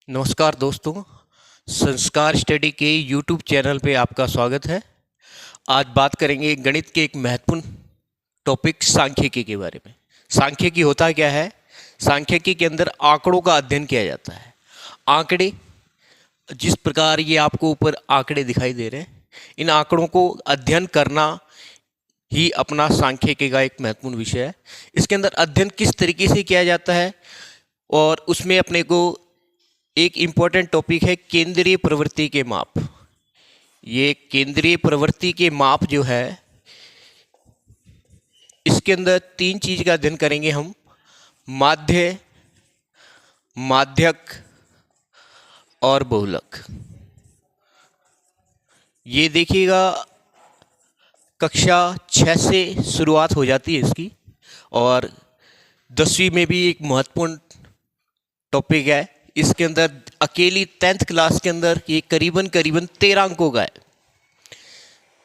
नमस्कार दोस्तों। संस्कार स्टडी के यूट्यूब चैनल पे आपका स्वागत है। आज बात करेंगे गणित के एक महत्वपूर्ण टॉपिक सांख्यिकी के बारे में। सांख्यिकी होता क्या है? सांख्यिकी के अंदर आंकड़ों का अध्ययन किया जाता है। आंकड़े, जिस प्रकार ये आपको ऊपर आंकड़े दिखाई दे रहे हैं, इन आंकड़ों को अध्ययन करना ही अपना सांख्यिकी का एक महत्वपूर्ण विषय है। इसके अंदर अध्ययन किस तरीके से किया जाता है और उसमें अपने को एक इम्पॉर्टेंट टॉपिक है केंद्रीय प्रवृत्ति के माप। ये केंद्रीय प्रवृत्ति के माप जो है, इसके अंदर तीन चीज का अध्ययन करेंगे हम: माध्य, माध्यक और बहुलक। ये देखिएगा, कक्षा 6 से शुरुआत हो जाती है इसकी और 10वीं में भी एक महत्वपूर्ण टॉपिक है। इसके अंदर अकेली 10th क्लास के अंदर ये करीबन 13 अंकों का है।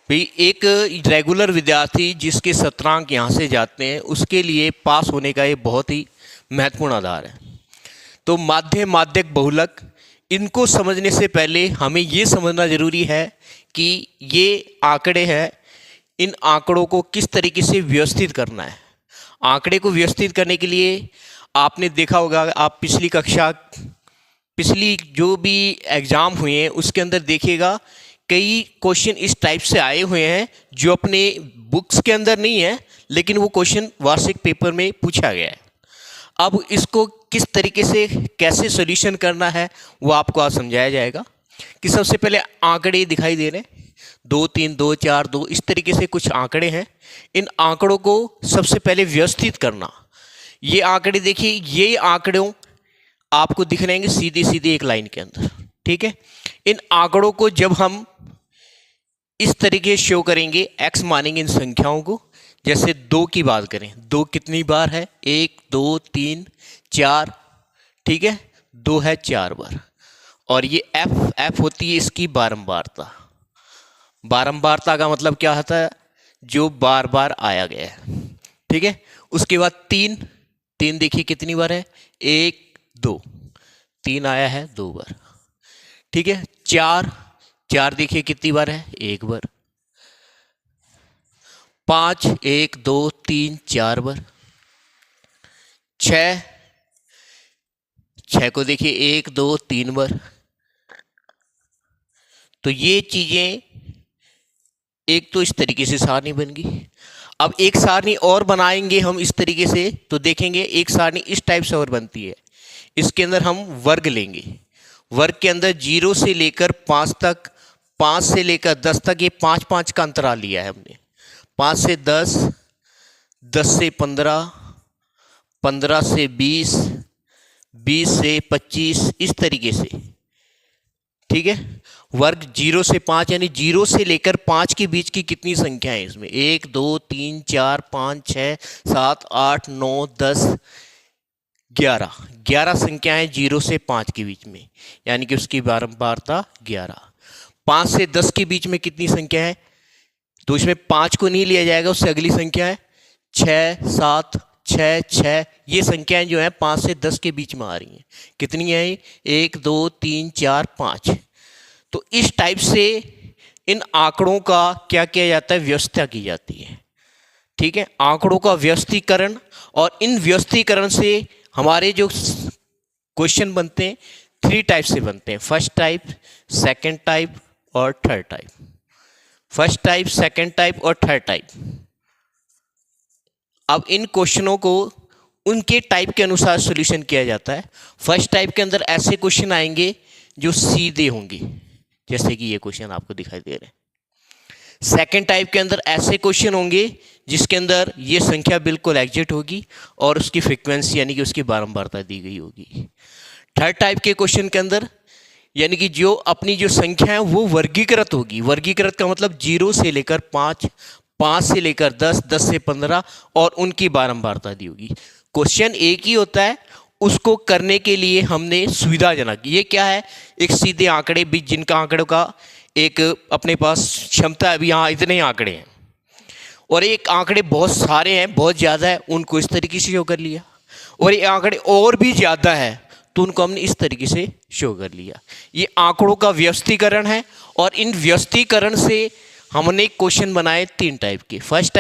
भाई, एक रेगुलर विद्यार्थी जिसके 17 अंक यहाँ से जाते हैं, उसके लिए पास होने का ये बहुत ही महत्वपूर्ण आधार है। तो माध्य, माध्यक, बहुलक, इनको समझने से पहले हमें ये समझना जरूरी है कि ये आंकड़े हैं, इन आंकड़ों को किस तरीके से व्यवस्थित करना है। आंकड़े को व्यवस्थित करने के लिए आपने देखा होगा, आप पिछली जो भी एग्ज़ाम हुए हैं उसके अंदर देखिएगा, कई क्वेश्चन इस टाइप से आए हुए हैं जो अपने बुक्स के अंदर नहीं है, लेकिन वो क्वेश्चन वार्षिक पेपर में पूछा गया है। अब इसको किस तरीके से कैसे सॉल्यूशन करना है वो आपको आज समझाया जाएगा। कि सबसे पहले आंकड़े दिखाई दे रहे हैं, 2 3 2 4 2, इस तरीके से कुछ आंकड़े हैं। इन आंकड़ों को सबसे पहले व्यवस्थित करना। ये आंकड़े देखिए, ये आंकड़ों आपको दिख रहे हैं सीधी सीधी एक लाइन के अंदर, ठीक है। इन आंकड़ों को जब हम इस तरीके शो करेंगे, एक्स मानेंगे इन संख्याओं को। जैसे 2 की बात करें, 2 कितनी बार है? 1 2 3 4, ठीक है, 2 है 4 बार। और ये एफ होती है इसकी बारंबारता। बारंबारता का मतलब क्या होता है? जो बार बार आया गया है, ठीक है। उसके बाद 3 देखिए कितनी बार है? 1 2, 3 आया है 2 बार, ठीक है। 4 देखिए कितनी बार है? 1 बार। 5 1 2 3 4 बार। 6 को देखिए 1 2 3 बार। तो ये चीजें एक तो इस तरीके से सारणी बन गई। अब एक सारणी और बनाएंगे हम इस तरीके से, तो देखेंगे एक सारणी इस टाइप से और बनती है। इसके अंदर हम वर्ग लेंगे। वर्ग के अंदर 0 से लेकर 5 तक, 5 से लेकर 10 तक, ये 5 का अंतराल लिया है हमने। 5 से 10, 10 से 15, 15 से 20, 20 से 25, इस तरीके से, ठीक है। वर्ग 0 से 5, यानी 0 से लेकर 5 के बीच की कितनी संख्या है इसमें? 1 2 3 4 5 6 7 8 9 10 11 संख्याएं 0 से 5 के बीच में, यानी कि उसकी बारंबारता 11। 5 से 10 के बीच में कितनी संख्या है? तो इसमें 5 को नहीं लिया जाएगा, उससे अगली संख्या है 6 7 6 6। ये संख्याएं जो है 5 से 10 के बीच में आ रही हैं। कितनी है? 1 2 3 4 5। तो इस टाइप से इन आंकड़ों का क्या किया जाता है? व्यवस्था की जाती है, ठीक है। आंकड़ों का व्यवस्थीकरण, और इन व्यवस्थीकरण से हमारे जो क्वेश्चन बनते हैं 3 टाइप से बनते हैं: फर्स्ट टाइप, सेकंड टाइप और third type. First type, second type और थर्ड टाइप। अब इन क्वेश्चनों को उनके टाइप के अनुसार सॉल्यूशन किया जाता है। फर्स्ट टाइप के अंदर ऐसे क्वेश्चन आएंगे जो सीधे होंगे, जैसे कि ये क्वेश्चन आपको दिखाई दे रहे हैं। सेकेंड टाइप के अंदर ऐसे क्वेश्चन होंगे जिसके अंदर ये संख्या बिल्कुल एग्जैक्ट होगी और उसकी फ्रीक्वेंसी यानी कि उसकी बारंबारता दी गई होगी। थर्ड टाइप के क्वेश्चन के अंदर यानी कि जो अपनी जो संख्या है वो वर्गीकृत होगी। वर्गीकृत का मतलब 0 से लेकर 5, 5 से लेकर 10, 10 से 15, और उनकी बारंबारता दी होगी। क्वेश्चन एक ही होता है, उसको करने के लिए हमने सुविधाजनक, ये क्या है, एक सीधे आंकड़े भी, जिनका आंकड़ों का एक अपने पास क्षमता है। अभी यहाँ इतने आंकड़े हैं और एक आंकड़े बहुत सारे हैं, बहुत ज़्यादा है, उनको इस तरीके से शो कर लिया। और ये आंकड़े और भी ज़्यादा है तो उनको हमने इस तरीके से शो कर लिया। ये आंकड़ों का व्यवस्थीकरण है और इन व्यवस्थीकरण से हमने क्वेश्चन बनाए 3 टाइप के। फर्स्ट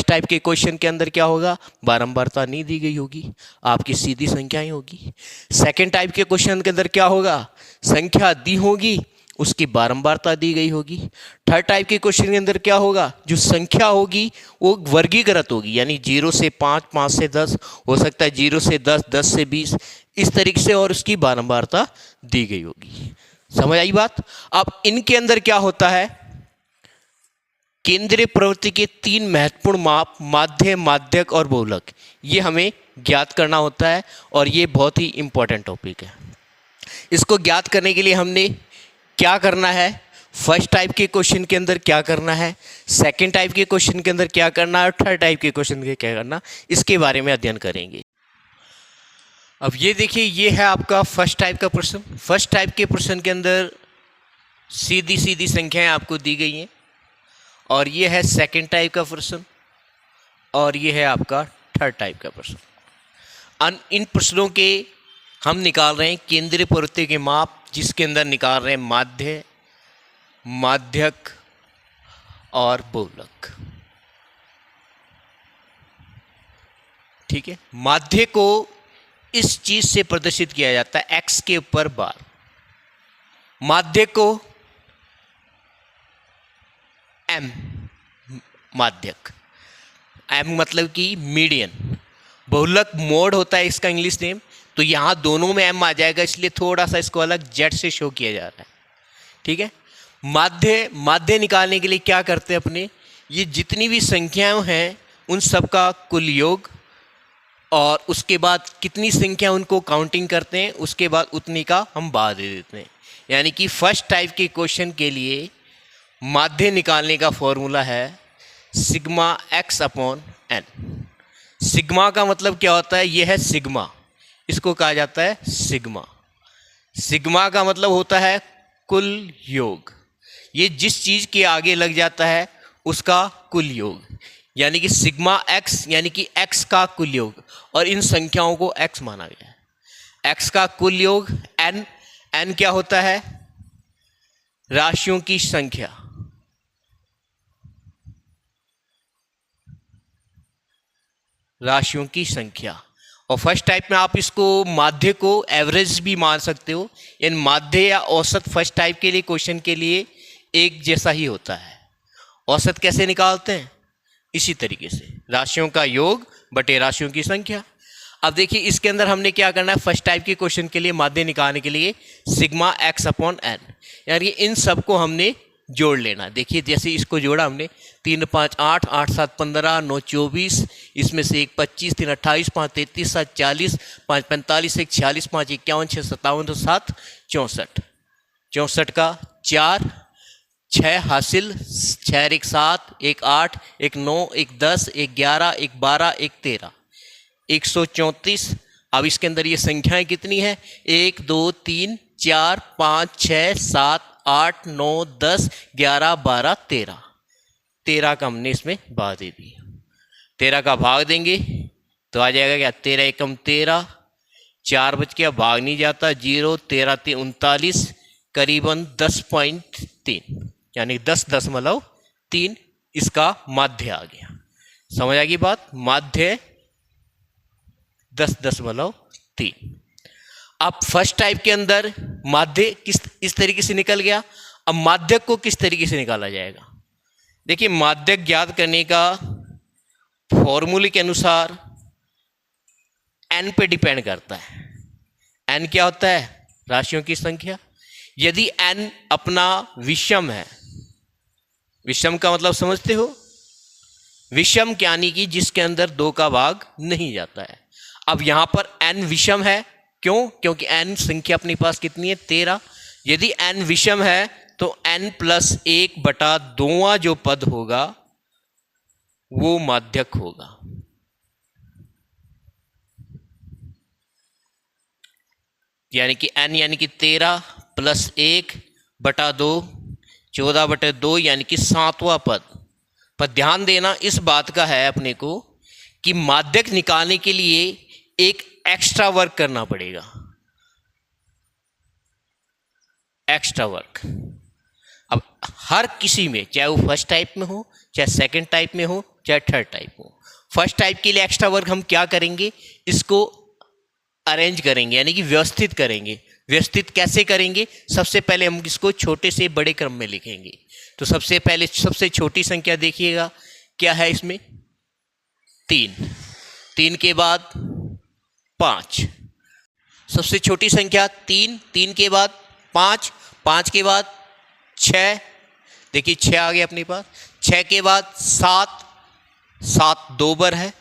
टाइप के क्वेश्चन के अंदर क्या होगा, बारंबारता नहीं दी गई होगी, आपकी सीधी संख्याएं होगी। सेकंड टाइप के क्वेश्चन के अंदर क्या होगा, संख्या दी होगी, उसकी बारंबारता दी गई होगी। थर्ड टाइप के क्वेश्चन के अंदर क्या होगा, जो संख्या होगी वो वर्गीकृत होगी, यानी 0 से 5, 5 से 10, हो सकता है 0 से 10, 10 से 20, इस तरीके से, और उसकी बारंबारता दी गई होगी। समझ आई बात। अब इनके अंदर क्या होता है, केंद्रीय प्रवृत्ति के 3 महत्वपूर्ण माप, माध्य, माध्यक और बहुलक, ये हमें ज्ञात करना होता है और ये बहुत ही इंपॉर्टेंट टॉपिक है। इसको ज्ञात करने के लिए हमने क्या करना है, फर्स्ट टाइप के क्वेश्चन के अंदर क्या करना है, सेकंड टाइप के क्वेश्चन के अंदर क्या करना है और थर्ड टाइप के क्वेश्चन के क्या करना, इसके बारे में अध्ययन करेंगे। अब ये देखिए, ये है आपका फर्स्ट टाइप का प्रश्न। फर्स्ट टाइप के प्रश्न के अंदर सीधी सीधी संख्याएं आपको दी गई हैं, और ये है सेकंड टाइप का प्रश्न, और ये है आपका थर्ड टाइप का प्रश्न। इन प्रश्नों के हम निकाल रहे हैं केंद्रीय प्रवृत्ति के माप, जिसके अंदर निकाल रहे हैं माध्य, माध्यक और बहुलक। ठीक है, माध्य को इस चीज से प्रदर्शित किया जाता है, एक्स के ऊपर बार। माध्य को एम, माध्यक, एम मतलब कि मीडियन। बहुलक मोड होता है इसका इंग्लिश नेम, तो यहाँ दोनों में एम आ जाएगा, इसलिए थोड़ा सा इसको अलग जेड से शो किया जा रहा है। ठीक है, माध्य निकालने के लिए क्या करते हैं अपने, ये जितनी भी संख्याएं हैं उन सब का कुल योग, और उसके बाद कितनी संख्या उनको काउंटिंग करते हैं, उसके बाद उतनी का हम बाद दे देते हैं। यानी कि फर्स्ट टाइप के क्वेश्चन के लिए माध्य निकालने का फॉर्मूला है sigma x upon n. Sigma का मतलब क्या होता है, यह है सिग्मा, इसको कहा जाता है सिग्मा। सिग्मा का मतलब होता है कुल योग, ये जिस चीज के आगे लग जाता है उसका कुल योग, यानी कि सिग्मा एक्स यानी कि एक्स का कुल योग, और इन संख्याओं को एक्स माना गया है। एक्स का कुल योग एन, एन क्या होता है, राशियों की संख्या। राशियों की संख्या। और फर्स्ट टाइप में आप इसको माध्य को एवरेज भी मान सकते हो, इन माध्य या औसत फर्स्ट टाइप के लिए क्वेश्चन के लिए एक जैसा ही होता है। औसत कैसे निकालते हैं, इसी तरीके से, राशियों का योग बटे राशियों की संख्या। अब देखिए इसके अंदर हमने क्या करना है, फर्स्ट टाइप के क्वेश्चन के लिए माध्य निकालने के लिए सिग्मा एक्स अपॉन एन, यानी इन सबको हमने जोड़ लेना। देखिए जैसे इसको जोड़ा हमने, 3 5 8, 8 7 15, 9 24, इसमें से 1 25, 3 28, 5 33, 7 40, 5 45, 1 46, 5 51, 6 57, 2 7 64। 64 का 4, 6 हासिल, 6 1 7, 1 8, 1 9, 1 10, 1 11, 1 12, 1 13, 134। अब इसके अंदर ये संख्याएं कितनी है, 1 2 3 4 5 6 7 8 9 10 11 12 13। 13 का हमने इसमें भाग दे दिया। 13 का भाग देंगे तो आ जाएगा क्या, 13 एकम 13, 4 बच गया, भाग नहीं जाता, 0, 13 3 39, करीबन 10.3, यानी 10.3 इसका माध्य आ गया। समझ आ गई बात, माध्य 10.3। अब फर्स्ट टाइप के अंदर माध्य इस तरीके से निकल गया। अब माध्यक को किस तरीके से निकाला जाएगा, देखिए माध्यक ज्ञात करने का फॉर्मूले के अनुसार एन पे डिपेंड करता है। एन क्या होता है, राशियों की संख्या। यदि एन अपना विषम है, विषम का मतलब समझते हो, विषम यानी कि जिसके अंदर 2 का भाग नहीं जाता है। अब यहां पर एन विषम है, क्यों, क्योंकि एन संख्या अपने पास कितनी है, 13। यदि एन विषम है तो n + 1/2 जो पद होगा वो माध्यक होगा। यानी कि n यानी कि 13 + 1/2, 14/2, यानी कि 7वां पद। पर ध्यान देना इस बात का है अपने को कि माध्यक निकालने के लिए एक एक्स्ट्रा वर्क करना पड़ेगा। Extra work. अब हर किसी में, चाहे वो फर्स्ट टाइप में हो, चाहे सेकंड टाइप में हो, चाहे थर्ड टाइप हो, फर्स्ट टाइप के लिए एक्स्ट्रा वर्क हम क्या करेंगे, इसको अरेंज करेंगे, यानी कि व्यवस्थित करेंगे। व्यवस्थित कैसे करेंगे? सबसे पहले हम इसको छोटे से बड़े क्रम में लिखेंगे। तो सबसे पहले सबसे छोटी संख्या देखिएगा क्या है इसमें, 3, 3 के बाद 5, सबसे छोटी संख्या 3, 3 के बाद 5, 5 के बाद 6, देखिए 6 आ गया अपने पास, 6 के बाद 7, 7 2 बार है,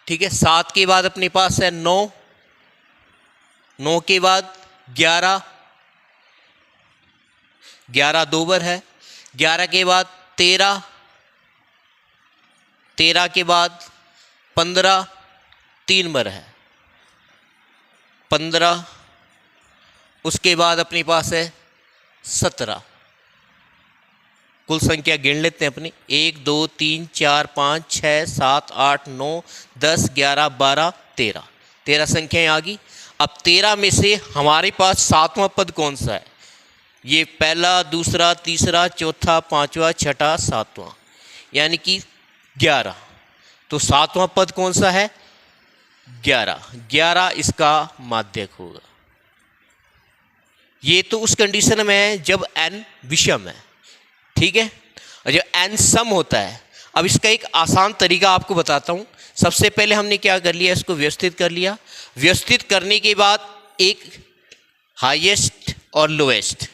ठीक है। 7 के बाद अपने पास है 9, 9 के बाद 11, 11 2 बार है, 11 के बाद 13, 13 के बाद 15 3 बार है, 15, उसके बाद अपने पास है 17। कुल संख्या गिन लेते हैं अपनी, 1 2 3 4 5 6 7 8 9 10 11 12 13, 13 संख्याएं आ गई। अब 13 में से हमारे पास सातवां पद कौन सा है? ये पहला, दूसरा, तीसरा, चौथा, पांचवा, छठा, सातवां, यानी कि 11। तो सातवां पद कौन सा है? 11। 11 इसका माध्यक होगा। ये तो उस कंडीशन में है जब n विषम है, ठीक है। और जब n सम होता है, अब इसका एक आसान तरीका आपको बताता हूं। सबसे पहले हमने क्या कर लिया, इसको व्यवस्थित कर लिया। व्यवस्थित करने के बाद एक हाईएस्ट और लोएस्ट,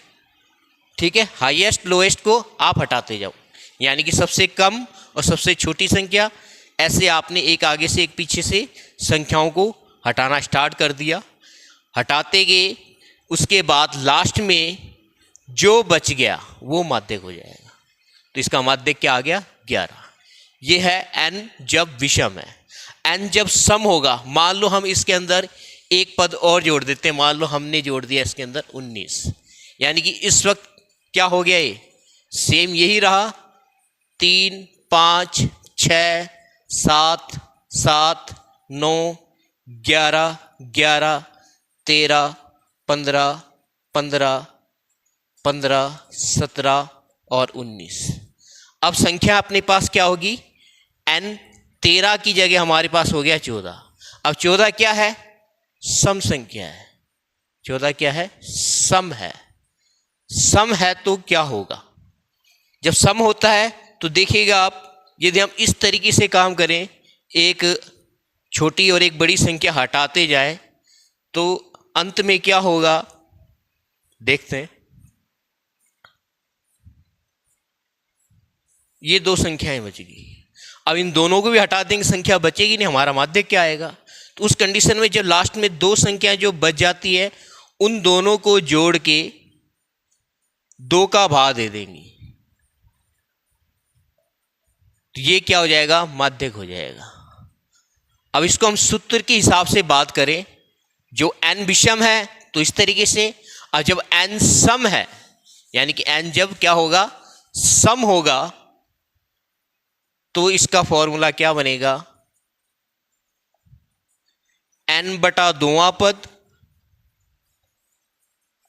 ठीक है, हाईएस्ट लोएस्ट को आप हटाते जाओ, यानी कि सबसे कम और सबसे छोटी संख्या, ऐसे आपने एक आगे से एक पीछे से संख्याओं को हटाना स्टार्ट कर दिया। हटाते गए, उसके बाद लास्ट में जो बच गया वो माध्यक हो जाएगा। तो इसका माध्यक क्या आ गया? 11। ये है n जब विषम है। n जब सम होगा, मान लो हम इसके अंदर एक पद और जोड़ देते हैं, मान लो हमने जोड़ दिया इसके अंदर 19, यानी कि इस वक्त क्या हो गया, ये सेम यही रहा, 3 5 6 7 7 9 11 11 13 15 15 15 17 और 19। अब संख्या अपने पास क्या होगी, n 13 की जगह हमारे पास हो गया 14। अब 14 क्या है? सम संख्या है। 14 क्या है? सम है। सम है तो क्या होगा, जब सम होता है तो देखिएगा आप, यदि हम इस तरीके से काम करें, एक छोटी और एक बड़ी संख्या हटाते जाए, तो अंत में क्या होगा देखते हैं। ये दो संख्याएं बचेगी। अब इन दोनों को भी हटा देंगे, संख्या बचेगी नहीं, हमारा माध्यक क्या आएगा? तो उस कंडीशन में जब लास्ट में दो संख्याएं जो बच जाती है, उन दोनों को जोड़ के 2 का भाग दे देंगे, तो ये क्या हो जाएगा? माध्यक हो जाएगा। अब इसको हम सूत्र के हिसाब से बात करें, जो n विषम है तो इस तरीके से, और जब n सम है, यानी कि n जब क्या होगा? सम होगा, तो इसका फॉर्मूला क्या बनेगा? n बटा 2वां पद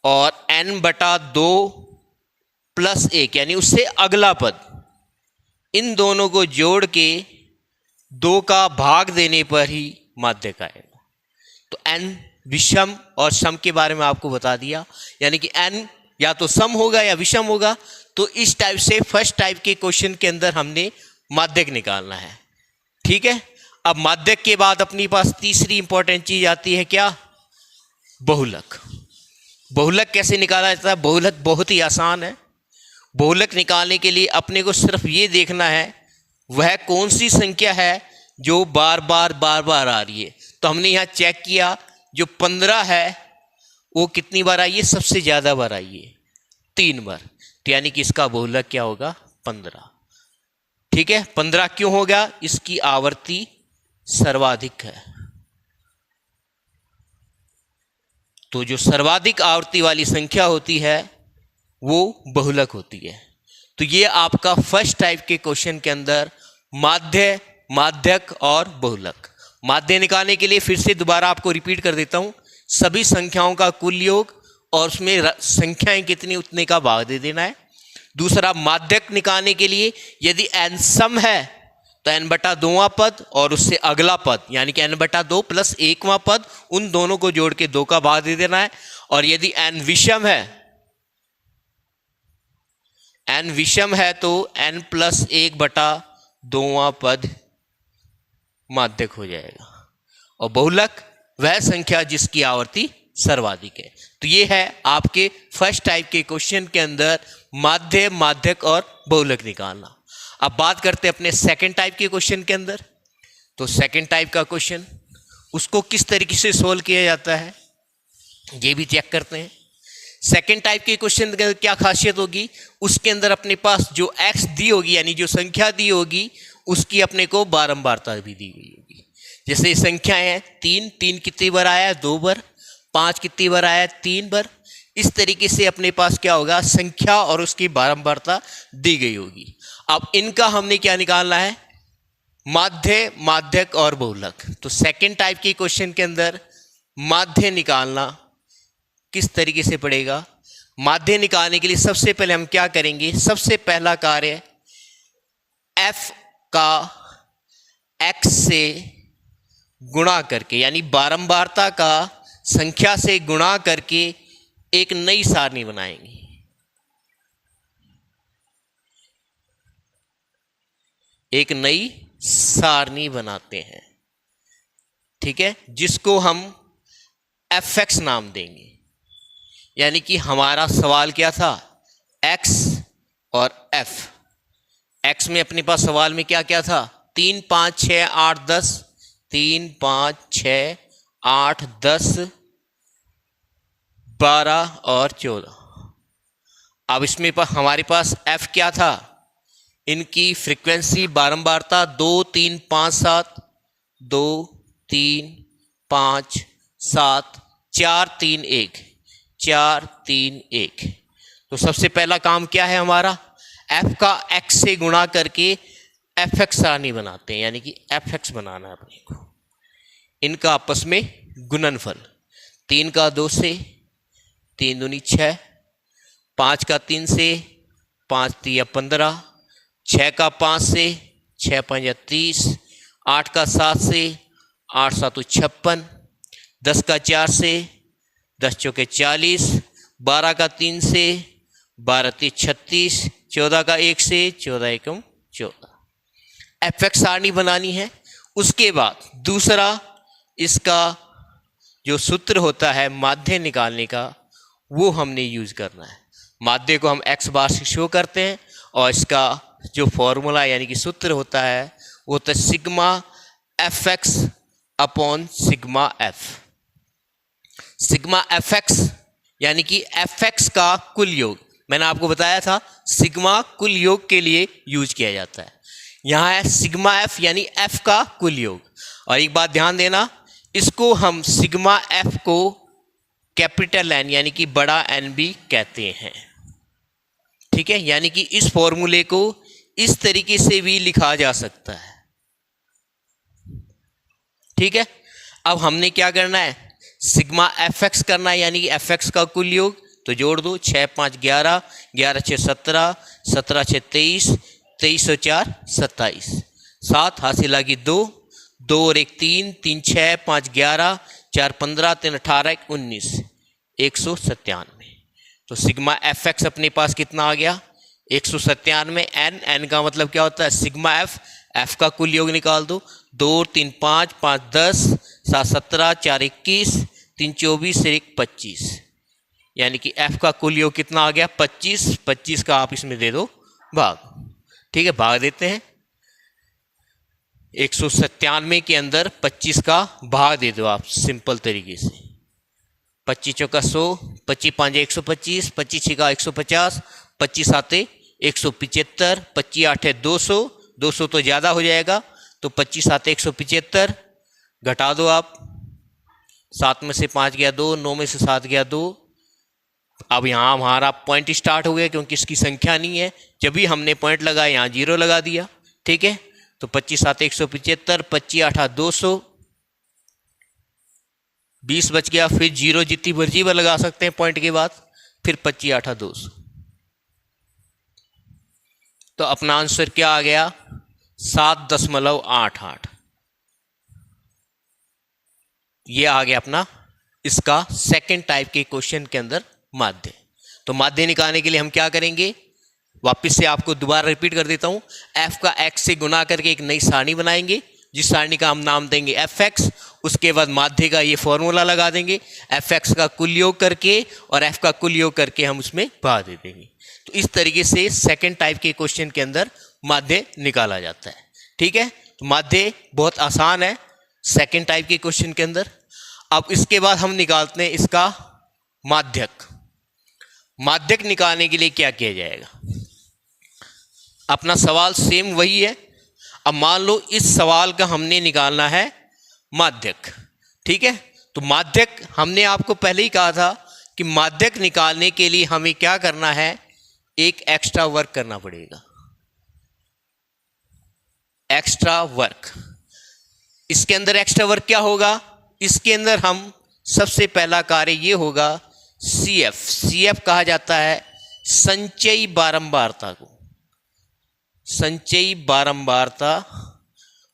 और n बटा 2 प्लस 1, यानी उससे अगला पद, इन दोनों को जोड़ के 2 का भाग देने पर ही माध्यक आएगा। तो n विषम और सम के बारे में आपको बता दिया, यानी कि n या तो सम होगा या विषम होगा। तो इस टाइप से फर्स्ट टाइप के क्वेश्चन के अंदर हमने माध्यक निकालना है, ठीक है। अब माध्यक के बाद अपनी पास तीसरी इंपॉर्टेंट चीज आती है, क्या? बहुलक। बहुलक कैसे निकाला जाता है? बहुलक बहुत ही आसान है। बहुलक निकालने के लिए अपने को सिर्फ ये देखना है, वह कौन सी संख्या है जो बार बार आ रही है। तो हमने यहाँ चेक किया, जो 15 है वो कितनी बार आई है? सबसे ज्यादा बार आई है, 3 बार। तो यानी कि इसका बहुलक क्या होगा? 15, ठीक है। 15 क्यों होगा? इसकी आवर्ती सर्वाधिक है। तो जो सर्वाधिक आवर्ती वाली संख्या होती है वो बहुलक होती है। तो ये आपका फर्स्ट टाइप के क्वेश्चन के अंदर माध्य, माध्यक और बहुलक। माध्य निकालने के लिए फिर से दोबारा आपको रिपीट कर देता हूं, सभी संख्याओं का कुल योग और उसमें संख्याएं कितनी उतने का भाग दे देना है। दूसरा, माध्यक निकालने के लिए यदि n सम है तो n बटा 2वां पद और उससे अगला पद यानी कि n बटा 2 प्लस 1वां पद, उन दोनों को जोड़ के 2 का भाग दे देना है। और यदि n विषम है तो n प्लस 1 बटा 2वां पद माध्यक हो जाएगा। और बहुलक वह संख्या जिसकी आवर्ती सर्वाधिक है। तो ये है आपके फर्स्ट टाइप के क्वेश्चन के अंदर माध्य, माध्यक और बहुलक निकालना। अब बात करते हैं अपने सेकंड टाइप के क्वेश्चन के अंदर। तो सेकंड टाइप का क्वेश्चन, उसको किस तरीके से सोल्व किया जाता है ये भी चेक करते हैं। सेकंड टाइप के क्वेश्चन के अंदर क्या खासियत होगी, उसके अंदर अपने पास जो x दी होगी यानी जो संख्या दी होगी उसकी अपने को बारंबारता भी दी गई होगी। जैसे संख्या है 3 कितनी बार आया है, 2 बार। 5 कितनी बार आया है, 3 बार। इस तरीके से अपने पास क्या होगा, संख्या और उसकी बारंबारता दी गई होगी। अब इनका हमने क्या निकालना है, माध्य, माध्यक और बहुलक। तो सेकंड टाइप के क्वेश्चन के अंदर माध्य निकालना किस तरीके से पड़ेगा। माध्य निकालने के लिए सबसे पहले हम क्या करेंगे, सबसे पहला कार्य f का x से गुणा करके यानी बारंबारता का संख्या से गुणा करके एक नई सारणी बनाएंगे। एक नई सारणी बनाते हैं, ठीक है, जिसको हम fx नाम देंगे। यानी कि हमारा सवाल क्या था, x और f। x में अपने पास सवाल में क्या क्या था, 3 5 6 8 10, 3 5 6 8 10 12 और 14। अब इसमें हमारे पास f क्या था, इनकी फ्रीक्वेंसी बारंबारता 2 3 5 7, 2 3 5 7 4 3 1, 4 3 1। तो सबसे पहला काम क्या है हमारा, f का x से गुणा करके fx सारणी बनाते हैं। यानी कि fx बनाना है अपने को। इनका आपस में गुणनफल 3 का 2 से 3 दूनी 6, 5 का 3 से 5 3 15, 6 का 5 से 6 5 30, 8 का 7 से 8 7 56, 10 का 4 से 10 चौके 40, 12 का 3 से 12 3 36, 14 का 1 से 14 एकम 14। fx सारणी बनानी है। उसके बाद दूसरा इसका जो सूत्र होता है माध्य निकालने का, वो हमने यूज करना है। माध्य को हम x बार से शो करते हैं और इसका जो फॉर्मूला यानी कि सूत्र होता है वो होता है sigma fx upon sigma f। Sigma fx यानी कि fx का कुल योग, मैंने आपको बताया था सिग्मा कुल योग के लिए यूज किया जाता है। यहाँ है सिग्मा f यानी f का कुल योग। और एक बात ध्यान देना, इसको हम सिग्मा f को कैपिटल N यानी कि बड़ा N भी कहते हैं, ठीक है। यानी कि इस फॉर्मूले को इस तरीके से भी लिखा जा सकता है, ठीक है। अब हमने क्या करना है, सिग्मा fx करना है यानी कि fx का कुल योग। तो जोड़ दो, 6 5 11, 11 6 17, 17 6 23, 23 और 4 27, 7 हासिल आ गई 2, 2 और 1 3, 3 6 5 11, 4 15, 3 18, 19, 197। तो सिग्मा fx अपने पास कितना आ गया, 197। n का मतलब क्या होता है, सिग्मा f का कुल योग निकाल दो, 2 3 5 5 10, 7 17, 4 21, 3 24, 1 25। यानी कि f का कुल योग कितना आ गया, 25। 25 का आप इसमें दे दो भाग, ठीक है। भाग देते हैं 197 के अंदर 25 का भाग दे दो आप सिंपल तरीके से। 25 चौका 100, 25 5 125, 25 6 150, 25 7 175, 25 8 200, 200 तो ज़्यादा हो जाएगा तो 25 7 175 घटा दो आप, 7 में से 5 गया 2, 9 में से 7 गया 2। अब यहाँ हमारा पॉइंट स्टार्ट हो गया क्योंकि इसकी संख्या नहीं है, जब भी हमने पॉइंट लगाया यहाँ 0 लगा दिया, ठीक है। तो 25 7 175, 25 8 200, 20 बच गया, फिर 0 जितनी मर्जी पर लगा सकते हैं पॉइंट के बाद, फिर 25 8 200। तो अपना आंसर क्या आ गया? 7.88। ये आ गया अपना इसका सेकंड टाइप के क्वेश्चन के अंदर माध्य। तो माध्य निकालने के लिए हम क्या करेंगे, वापस से आपको दोबारा रिपीट कर देता हूं। f का x से गुना करके एक नई सारणी बनाएंगे, जिस सारणी का हम नाम देंगे fx। उसके बाद माध्य का ये फॉर्मूला लगा देंगे, fx का कुल योग करके और f का कुल योग करके हम उसमें भाग दे देंगे। तो इस तरीके से सेकंड टाइप के क्वेश्चन के अंदर माध्य निकाला जाता है। ठीक है, तो माध्य बहुत आसान है सेकंड टाइप के क्वेश्चन के अंदर। अब इसके बाद हम निकालते हैं इसका माध्यक। माध्यक निकालने के लिए क्या किया जाएगा? अपना सवाल सेम वही है। अब मान लो इस सवाल का हमने निकालना है माध्यक। ठीक है, तो माध्यक हमने आपको पहले ही कहा था कि माध्यक निकालने के लिए हमें क्या करना है, एक एक्स्ट्रा वर्क करना पड़ेगा। एक्स्ट्रा वर्क, इसके अंदर एक्स्ट्रा वर्क क्या होगा? इसके अंदर हम सबसे पहला कार्य ये होगा, CF कहा जाता है संचयी बारंबारता को। संचयी बारंबारता,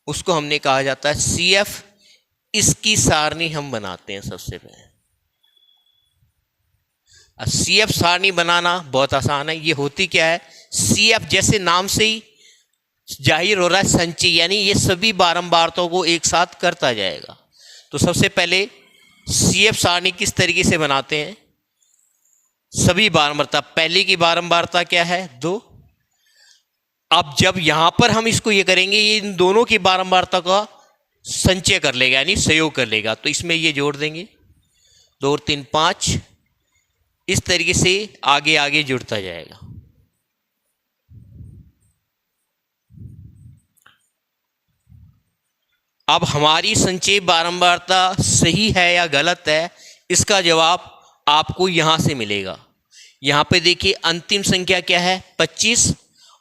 उसको हमने कहा जाता है CF। इसकी सारणी हम बनाते हैं सबसे पहले। अब CF सारणी बनाना बहुत आसान है। ये होती क्या है, CF जैसे नाम से ही जाहिर हो रहा है संचय, यानी ये सभी बारंबारताओं को एक साथ करता जाएगा। तो सबसे पहले CF सारणी किस तरीके से बनाते हैं, सभी बारंबारता, पहले की बारंबारता क्या है 2। अब जब यहां पर हम इसको ये करेंगे, ये इन दोनों की बारंबारता का संचय कर लेगा, यानी संयोग कर लेगा। तो इसमें ये जोड़ देंगे 2 और 3 5, इस तरीके से आगे आगे जुड़ता जाएगा। अब हमारी संचय बारंबारता सही है या गलत है, इसका जवाब आपको यहां से मिलेगा। यहां पे देखिए अंतिम संख्या क्या है 25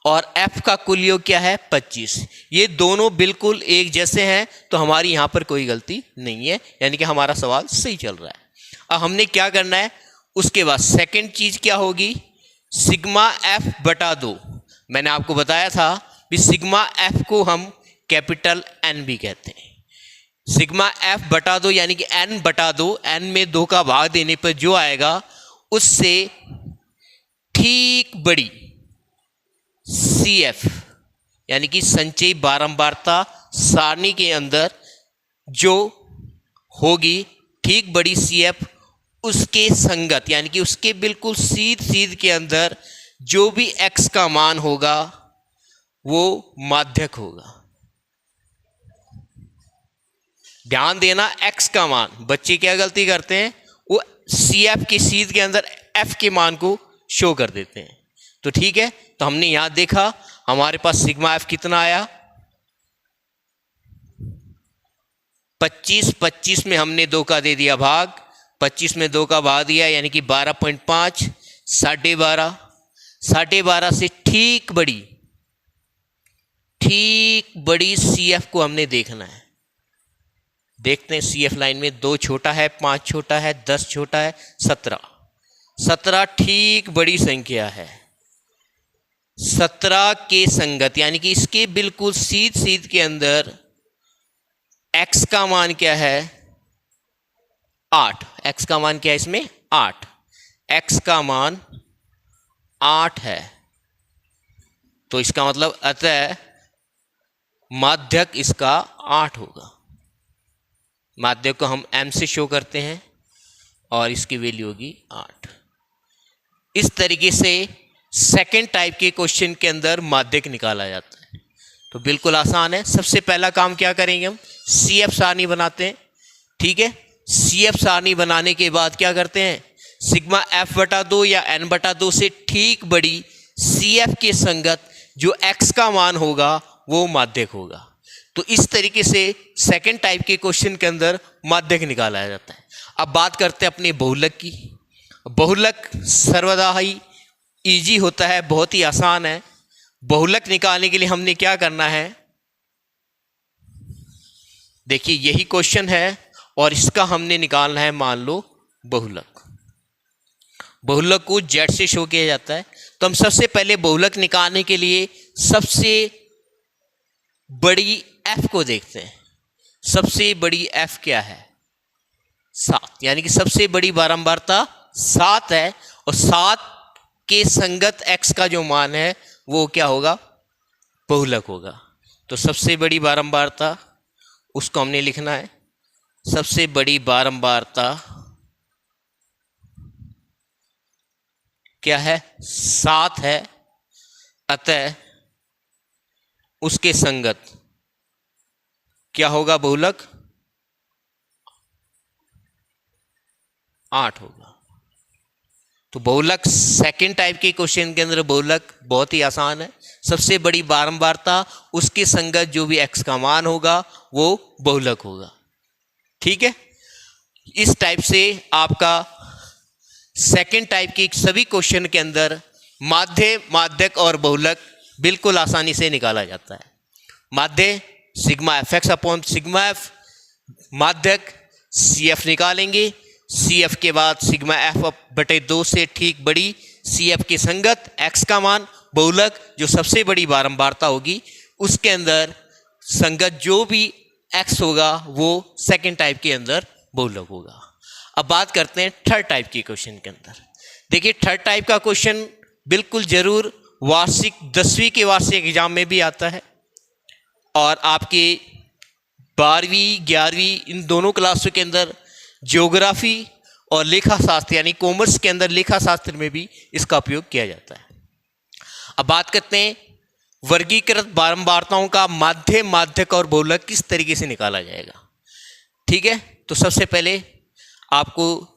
और f का कुल योग क्या है 25। ये दोनों बिल्कुल एक जैसे हैं, तो हमारी यहां पर कोई गलती नहीं है, यानी कि हमारा सवाल सही चल रहा है। अब हमने क्या करना है, उसके बाद सेकंड चीज क्या होगी, सिग्मा f बटा 2। मैंने आपको बताया था कि सिग्मा f को हम कैपिटल N भी कहते हैं। सिग्मा f बटा 2 यानी कि n बटा 2, n में 2 का भाग देने पर जो आएगा उससे ठीक बड़ी CF यानी कि संचयी बारंबारता सारणी के अंदर जो होगी ठीक बड़ी CF, उसके संगत यानी कि उसके बिल्कुल सीध के अंदर जो भी x का मान होगा वो माध्यक होगा। ध्यान देना, x का मान, बच्चे क्या गलती करते हैं, वो CF के सीध के अंदर f के मान को शो कर देते हैं। तो ठीक है, तो हमने यहां देखा हमारे पास सिग्मा f कितना आया 25। 25 में हमने 2 का दे दिया भाग, 25 में 2 का भाग दिया यानी कि 12.5, 12.5, 12.5 से ठीक बड़ी CF को हमने देखना है। देखते हैं CF लाइन में 2 छोटा है, 5 छोटा है, 10 छोटा है, 17 ठीक बड़ी संख्या है। 17 के संगत यानी कि इसके बिल्कुल सीध के अंदर x का मान क्या है 8। x का मान क्या है इसमें 8, x का मान 8 है। तो इसका मतलब अतः माध्यक इसका 8 होगा। माध्यक को हम m से शो करते हैं और इसकी वैल्यू होगी 8। इस तरीके से सेकंड टाइप के क्वेश्चन के अंदर माध्यक निकाला जाता है। तो बिल्कुल आसान है। सबसे पहला काम क्या करेंगे, हम CF सारणी बनाते हैं। ठीक है, CF सारणी बनाने के बाद क्या करते हैं, सिग्मा f बटा 2 या n बटा 2 से ठीक बड़ी CF के संगत जो x का मान होगा वो माध्यक होगा। तो इस तरीके से सेकंड टाइप के क्वेश्चन के अंदर माध्यक निकाला जाता है। अब बात करते हैं अपने बहुलक की। बहुलक सर्वदा ही इजी होता है, बहुत ही आसान है। बहुलक निकालने के लिए हमने क्या करना है, देखिए यही क्वेश्चन है और इसका हमने निकालना है मान लो बहुलक। बहुलक को जेड से शो किया जाता है। तो हम सबसे पहले बहुलक निकालने के लिए सबसे बड़ी एफ को देखते हैं। सबसे बड़ी एफ क्या है? 7, यानी कि सबसे बड़ी बारंबारता 7 है और 7 के संगत x का जो मान है वो क्या होगा? बहुलक होगा। तो सबसे बड़ी बारंबारता उसको हमने लिखना है, सबसे बड़ी बारंबारता क्या है? 7 है, अतः उसके संगत क्या होगा? बहुलक 8 होगा। तो बहुलक सेकंड टाइप के क्वेश्चन के अंदर बहुलक बहुत ही आसान है। सबसे बड़ी बारंबारता उसके संगत जो भी x का मान होगा वो बहुलक होगा। ठीक है, इस टाइप से आपका सेकंड टाइप के सभी क्वेश्चन के अंदर माध्य, माध्यक और बहुलक बिल्कुल आसानी से निकाला जाता है। माध्य sigma F X upon sigma F, माध्यक सी एफ निकालेंगे, सी एफ के बाद सिग्मा एफ बटे 2 से ठीक बड़ी सी एफ की संगत एक्स का मान, बहुलक जो सबसे बड़ी बारंबारता होगी उसके अंदर संगत जो भी एक्स होगा वो सेकंड टाइप के अंदर बहुलक होगा। अब बात करते हैं थर्ड टाइप के क्वेश्चन के अंदर। देखिए थर्ड टाइप का क्वेश्चन बिल्कुल जरूर वार्षिक 10वीं के वार्षिक एग्जाम में भी आता है और आपके 12वीं 11वीं इन दोनों क्लासों के अंदर ज्योग्राफी और लेखा शास्त्र यानी कॉमर्स के अंदर लेखा शास्त्र में भी इसका उपयोग किया जाता है। अब बात करते हैं वर्गीकृत बारंबारताओं का माध्य, माध्यक और बहुलक किस तरीके से निकाला जाएगा। ठीक है, तो सबसे पहले आपको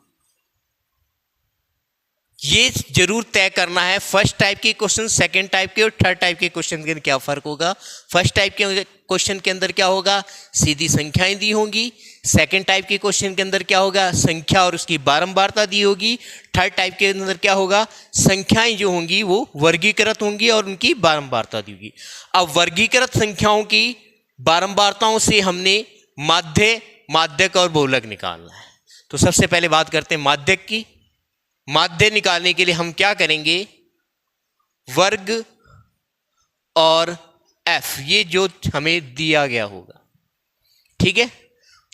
ये जरूर तय करना है फर्स्ट टाइप के क्वेश्चन, सेकंड टाइप के और थर्ड टाइप के क्वेश्चन के अंदर क्या फर्क होगा। फर्स्ट टाइप के क्वेश्चन के अंदर क्या होगा? सीधी संख्याएं दी होंगी। सेकंड टाइप के क्वेश्चन के अंदर क्या होगा? संख्या और उसकी बारंबारता दी होगी। थर्ड टाइप के अंदर क्या होगा? संख्याएं जो होंगी वो वर्गीकृत होंगी और उनकी बारंबारता दी होगी। अब वर्गीकृत संख्याओं की बारंबारताओं से हमने माध्य, माध्यक और बहुलक निकालना है। तो सबसे पहले बात करते हैं माध्यक की। माध्य निकालने के लिए हम क्या करेंगे? वर्ग और f ये जो हमें दिया गया होगा। ठीक है,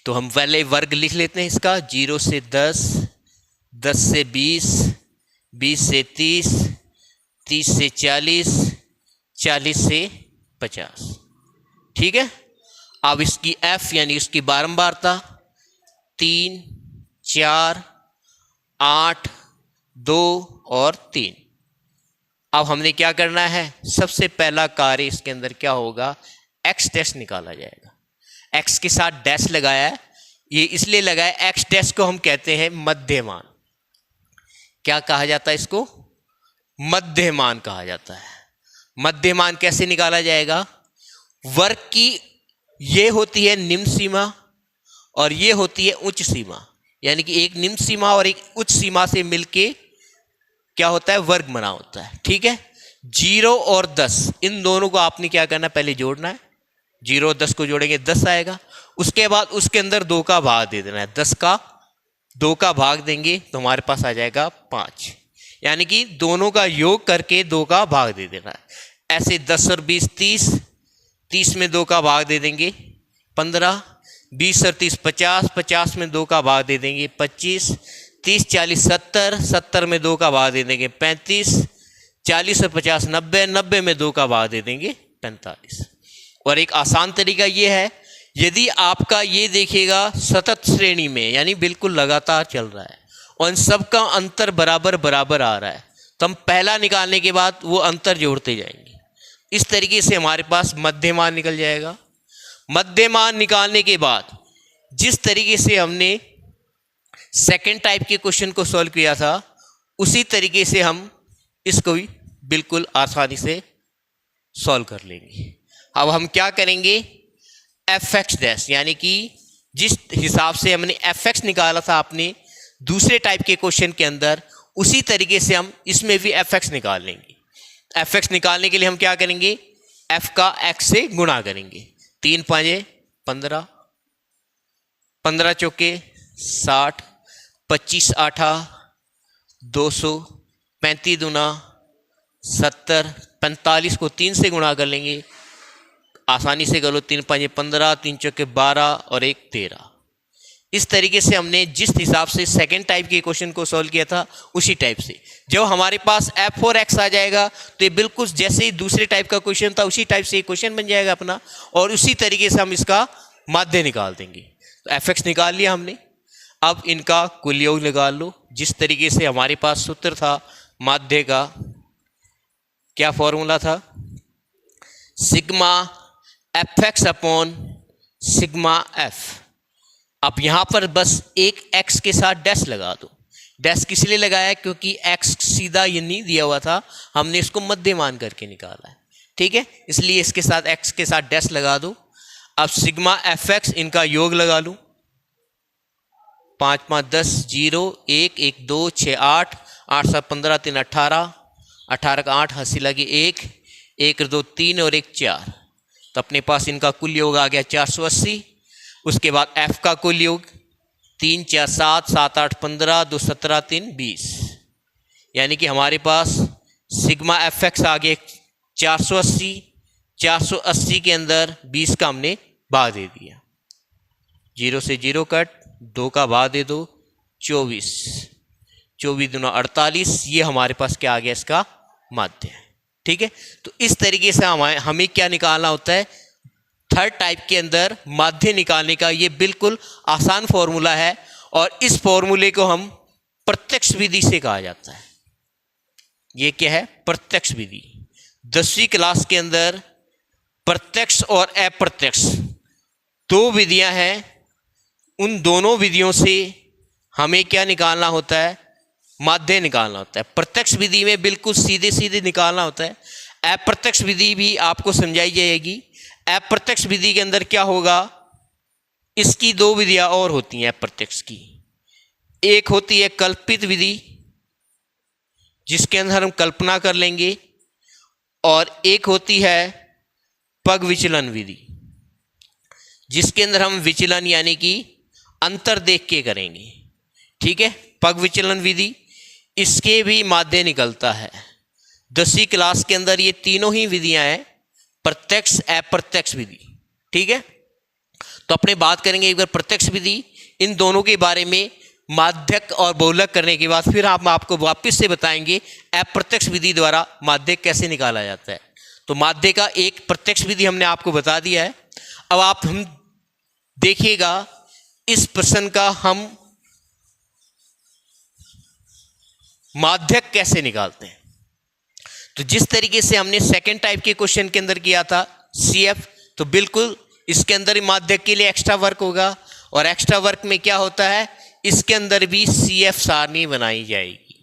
तो हम पहले वर्ग लिख लेते हैं इसका। 0 से 10, 10 से 20, 20 से 30, 30 से 40, 40 से 50। ठीक है, अब इसकी f यानी उसकी बारंबारता 3, 4, 8, 2 और 3। अब हमने क्या करना है? सबसे पहला कार्य इसके अंदर क्या होगा? एक्स डैश निकाला जाएगा। एक्स के साथ डैश लगाया है, ये इसलिए लगाया, एक्स डैश को हम कहते हैं मध्यमान। क्या कहा जाता है इसको? मध्यमान कहा जाता है। मध्यमान कैसे निकाला जाएगा? वर्ग की ये होती है निम्न सीमा और ये होती है उच्च सीमा, यानी कि एक निम्न सीमा और एक उच्च सीमा से मिलके क्या होता है? वर्ग बना होता है। ठीक है, 0 और 10 इन दोनों को आपने क्या करना है? पहले जोड़ना है। 0 और 10 को जोड़ेंगे 10 आएगा। उसके बाद उसके अंदर 2 का भाग दे देना है। 10 का 2 का भाग देंगे तो हमारे पास आ जाएगा 5, यानी कि दोनों का योग करके 2 का भाग दे देना है। ऐसे 10 और 20 30, 30 में 2 का भाग दे देंगे 15, 20 और 30 50, 50 में 2 का भाग दे देंगे 25, 30 40 70, 70 में 2 का भाग दे देंगे 35, 40 और 50 90, 90 में 2 का भाग दे देंगे 45। और एक आसान तरीका ये है, यदि आपका ये देखिएगा सतत श्रेणी में यानी बिल्कुल लगातार चल रहा है और इन सब का अंतर बराबर बराबर आ रहा है, तो हम पहला निकालने के बाद वो अंतर जोड़ते जाएंगे। इस तरीके से हमारे पास मध्यमान निकल जाएगा। मध्यमान निकालने के बाद जिस तरीके से हमने सेकेंड टाइप के क्वेश्चन को सॉल्व किया था उसी तरीके से हम इसको भी बिल्कुल आसानी से सॉल्व कर लेंगे। अब हम क्या करेंगे? एफ एक्स डैश, यानी कि जिस हिसाब से हमने एफ एक्स निकाला था आपने दूसरे टाइप के क्वेश्चन के अंदर, उसी तरीके से हम इसमें भी एफ एक्स निकाल लेंगे। एफ एक्स निकालने के लिए हम क्या करेंगे? एफ का एक्स से गुणा करेंगे। 3 5 15, 15 चौके 60, 25 आठा 200, 35 दूना 70, 45 को 3 से गुणा कर लेंगे, आसानी से कर लो, 3 5 15, 3 चौके 12 और 1 13। इस तरीके से हमने जिस हिसाब से सेकंड टाइप के क्वेश्चन को सॉल्व किया था उसी टाइप से जब हमारे पास f4x आ जाएगा तो ये बिल्कुल जैसे ही दूसरे टाइप का क्वेश्चन था उसी टाइप से क्वेश्चन बन जाएगा अपना, और उसी तरीके से हम इसका माध्य निकाल देंगे। तो fx निकाल लिया हमने, अब इनका कुल योग निकाल लो। जिस तरीके से हमारे पास सूत्र था माध्य का, क्या फॉर्मूला था, sigma fx upon sigma f। अब यहां पर बस एक x के साथ डैश लगा दो। डैश किस लिए लगाया है, क्योंकि x सीधा ये नहीं दिया हुआ था, हमने इसको मध्य मान करके निकाला है, ठीक है, इसलिए इसके साथ x के साथ डैश लगा दो। अब सिग्मा fx इनका योग लगा लूं, 5 5 10 0 1 1 2 6 8 8 7 15 3 18 18 का 8 हंसी लगी 1 1 2 3 और 1 4। तो अपने पास इनका कुल योग आ गया 480। उसके बाद f का कुल योग 3 4 7 7 8 15 2 17 3 20, यानी कि हमारे पास सिग्मा fx आ गया 480। 480 के अंदर 20 का हमने भाग दे दिया, 0 से 0 कट, 2 का भाग दे दो 24, 24 दूना 48। ये हमारे पास क्या आ गया, इसका माध्य है, ठीक है। तो इस तरीके से हमें क्या निकालना होता है, थर्ड टाइप के अंदर माध्य निकालने का ये बिल्कुल आसान फॉर्मूला है, और इस फॉर्मूले को हम प्रत्यक्ष विधि से कहा जाता है। ये क्या है, प्रत्यक्ष विधि। 10वीं क्लास के अंदर प्रत्यक्ष और अप्रत्यक्ष दो विधियां हैं, उन दोनों विधियों से हमें क्या निकालना होता है, माध्य निकालना होता है। प्रत्यक्ष विधि में बिल्कुल सीधे सीधे निकालना होता है, अप्रत्यक्ष विधि भी आपको समझाई जाएगी। अप्रत्यक्ष विधि के अंदर क्या होगा, इसकी दो विधियां और होती हैं अप्रत्यक्ष की। एक होती है कल्पित विधि, जिसके अंदर हम कल्पना कर लेंगे, और एक होती है पग विचलन विधि, जिसके अंदर हम विचलन यानी कि अंतर देख के करेंगे, ठीक है। पग विचलन विधि, इसके भी माध्य निकलता है। 10वीं क्लास के अंदर ये तीनों ही विधियां हैं, प्रत्यक्ष अप्रत्यक्ष विधि, ठीक है। तो अपने बात करेंगे एक बार प्रत्यक्ष विधि, इन दोनों के बारे में माध्यक और बहुलक करने के बाद फिर हम आपको वापस से बताएंगे अप्रत्यक्ष विधि द्वारा माध्यक कैसे निकाला जाता है। तो माध्य का एक प्रत्यक्ष विधि हमने आपको बता दिया है। अब हम देखिएगा इस प्रश्न का हम माध्यक कैसे निकालते हैं। तो जिस तरीके से हमने सेकंड टाइप के क्वेश्चन के अंदर किया था CF, तो बिल्कुल इसके अंदर ही माध्यक के लिए एक्स्ट्रा वर्क होगा, और एक्स्ट्रा वर्क में क्या होता है, इसके अंदर भी CF सारणी बनाई जाएगी।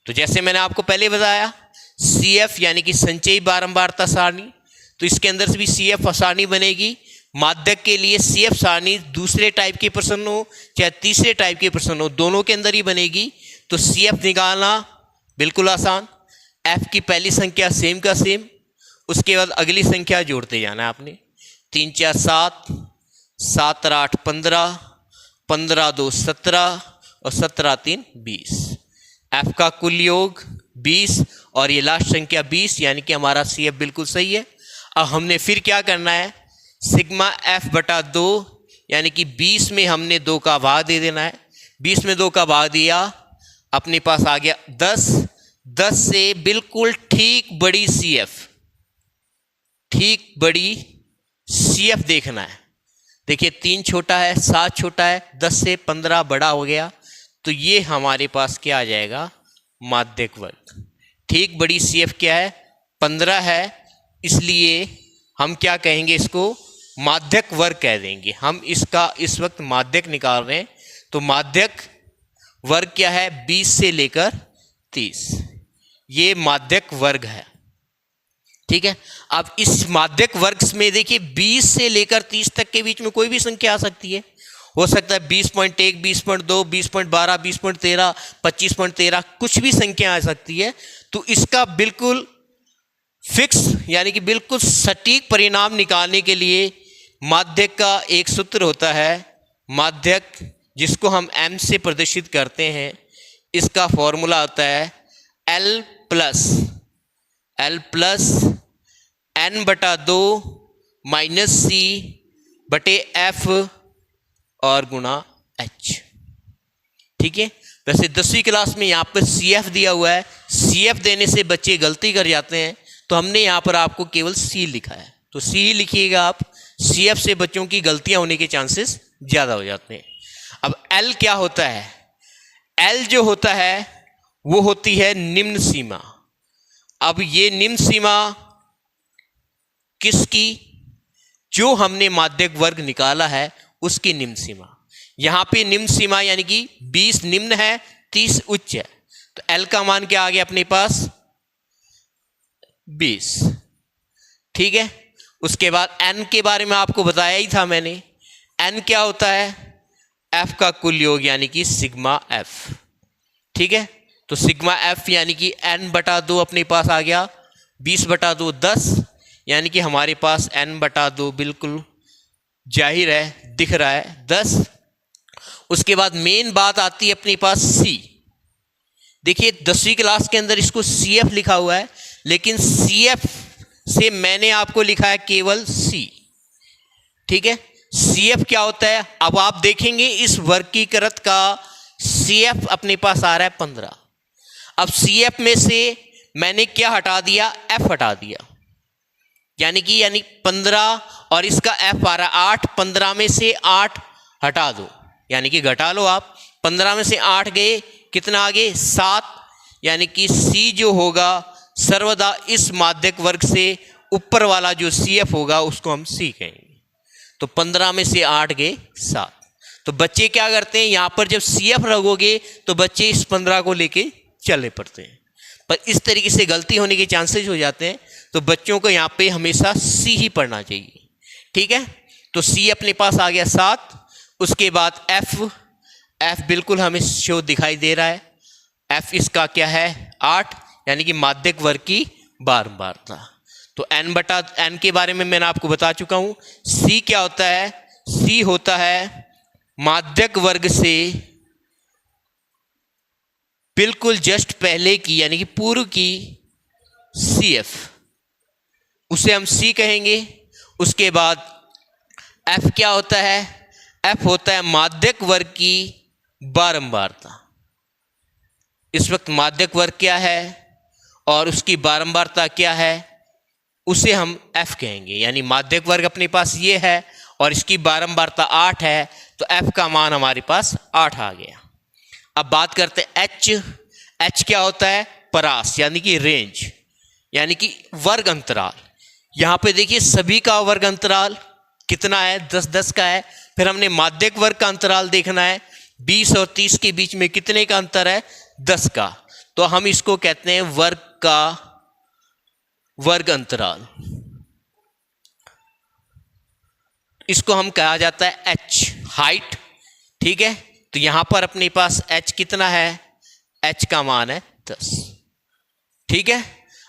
तो जैसे मैंने आपको पहले बताया CF यानी कि संचयी बारंबारता सारणी, तो इसके अंदर से भी CF सारणी बनेगी। माध्यक के लिए CF सारणी दूसरे टाइप के प्रश्न हो चाहे तीसरे टाइप के प्रश्न हो, दोनों के अंदर ही बनेगी। तो CF निकालना बिल्कुल आसान, F की पहली संख्या सेम का सेम, उसके बाद अगली संख्या जोड़ते जाना है आपने। 3 4 7, 7 8 15, 15 2 17 और 17 3 20। F का कुल योग 20 और ये लास्ट संख्या 20, यानी कि हमारा CF बिल्कुल सही है। अब हमने फिर क्या करना है, सिग्मा F बटा 2 यानी कि 20 में हमने 2 का भाग दे देना है। 20 में 2 का भाग दिया, अपने पास आ गया 10। 10 से बिल्कुल ठीक बड़ी CF देखना है। देखिए 3 छोटा है, 7 छोटा है, 10 से 15 बड़ा हो गया, तो ये हमारे पास क्या आ जाएगा, माध्यक वर्ग। ठीक बड़ी CF क्या है, 15 है, इसलिए हम क्या कहेंगे, इसको माध्यक वर्ग कह देंगे। हम इसका इस वक्त माध्यक निकाल रहे हैं, तो माध्यक वर्ग क्या है, 20 से लेकर 30, ये माध्यक वर्ग है, ठीक है। अब इस माध्यक वर्ग में देखिए 20 से लेकर 30 तक के बीच में कोई भी संख्या आ सकती है। हो सकता है 20.1, 20.2, 20.12, 20.13, 25.13, कुछ भी संख्या आ सकती है। तो इसका बिल्कुल फिक्स यानी कि बिल्कुल सटीक परिणाम निकालने के लिए माध्यक का एक सूत्र होता है, माध्यक जिसको हम m से प्रदर्शित करते हैं, इसका फॉर्मूला होता है L plus n/2 minus C बटे F और गुणा H। ठीक है। वैसे 10वीं क्लास में यहाँ पर CF दिया हुआ है, CF देने से बच्चे गलती कर जाते हैं, तो हमने यहाँ पर आपको केवल C लिखा है, तो C ही लिखिएगा आप। CF से बच्चों की गलतियां होने के चांसेस ज़्यादा हो जाते हैं। अब L क्या होता है? L जो होता है वो होती है निम्न सीमा। अब ये निम्न सीमा किसकी? जो हमने माध्यक वर्ग निकाला है उसकी निम्न सीमा। यहां पे निम्न सीमा यानी कि 20 निम्न है, 30 उच्च है, तो L का मान क्या आ गया अपने पास? 20। ठीक है। उसके बाद N के बारे में आपको बताया ही था मैंने। N क्या होता है? F का कुल योग यानी कि सिग्मा F। ठीक है। तो सिग्मा F यानी कि n/2 अपने पास आ गया, 20/2 10, यानी कि हमारे पास n/2 बिल्कुल जाहिर है, दिख रहा है 10। उसके बाद मेन बात आती है अपने पास C। देखिए 10वीं क्लास के अंदर इसको CF लिखा हुआ है, लेकिन CF से मैंने आपको लिखा है केवल C। ठीक है। CF क्या होता है? अब आप देखेंगे इस वर्गीकृत का CF अपने पास आ रहा है 15। अब CF में से मैंने क्या हटा दिया? F हटा दिया, यानी 15, और इसका F आ रहा है 8। 15 में से 8 हटा दो, यानी कि घटा लो आप। 15 में से 8 गए, कितना आगे? 7, यानी कि C जो होगा सर्वदा इस माध्यक वर्ग से ऊपर वाला जो CF होगा उसको हम C कहेंगे। तो 15 में से 8 गए 7। तो बच्चे क्या करते हैं, यहाँ पर जब CF लगोगे तो बच्चे इस 15 को लेके चले पड़ते हैं, पर इस तरीके से गलती होने के चांसेस हो जाते हैं। तो बच्चों को यहाँ पे हमेशा C ही पढ़ना चाहिए। ठीक है। तो C अपने पास आ गया 7। उसके बाद F बिल्कुल हमें शो दिखाई दे रहा है। F इसका क्या है? 8, यानी कि माध्यक वर्ग की बारंबारता। तो n के बारे में मैंने आपको बता चुका हूं। C क्या होता है? C होता है माध्यक वर्ग से बिल्कुल जस्ट पहले की, यानी कि पूर्व की CF, उसे हम C कहेंगे। उसके बाद F क्या होता है? F होता है माध्यक वर्ग की बारंबारता। इस वक्त माध्यक वर्ग क्या है और उसकी बारंबारता क्या है, उसे हम F कहेंगे। यानी माध्यक वर्ग अपने पास ये है और इसकी बारंबारता 8 है, तो F का मान हमारे पास 8 आ गया। अब बात करते हैं H क्या होता है? परास, यानी कि रेंज, यानी कि वर्ग अंतराल। यहां पे देखिए सभी का वर्ग अंतराल कितना है? 10-10 का है। फिर हमने माध्यक वर्ग का अंतराल देखना है, 20 और 30 के बीच में कितने का अंतर है? 10 का। तो हम इसको कहते हैं वर्ग का वर्ग अंतराल। इसको हम कहा जाता है H, हाइट। ठीक है। तो यहां पर अपने पास H कितना है? H का मान है 10। ठीक है।